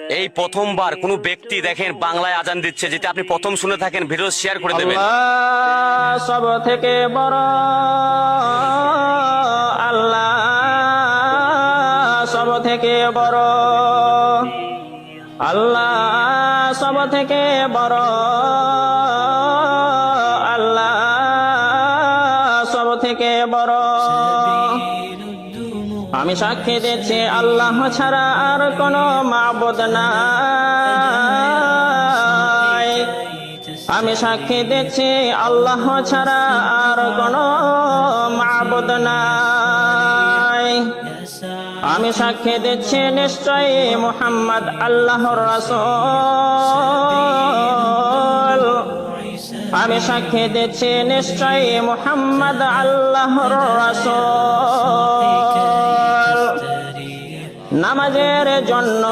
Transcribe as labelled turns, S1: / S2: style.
S1: এই প্রথমবার কোনো ব্যক্তি দেখেন বাংলায় আজান দিচ্ছে, যেটা আপনি প্রথম শুনে থাকেন, ভিডিও শেয়ার করে দেবেন।
S2: আল্লাহ সব থেকে বড়, আল্লাহ সব থেকে বড়, আল্লাহ সব থেকে বড়, আল্লাহ সব থেকে বড়। আমি সাক্ষী দিচ্ছি আল্লাহ ছাড়া আর কোনো মাবুদ নাই। আমি সাক্ষী দিচ্ছি আল্লাহ ছাড়া আর কোনো মাবুদ নাই। আমি সাক্ষী দিচ্ছি নিশ্চয়ই মুহাম্মদ আল্লাহর রাসূল। আমি সাক্ষী দিচ্ছি নিশ্চয়ই মুহাম্মদ আল্লাহর রাসূল। নামাজের জন্য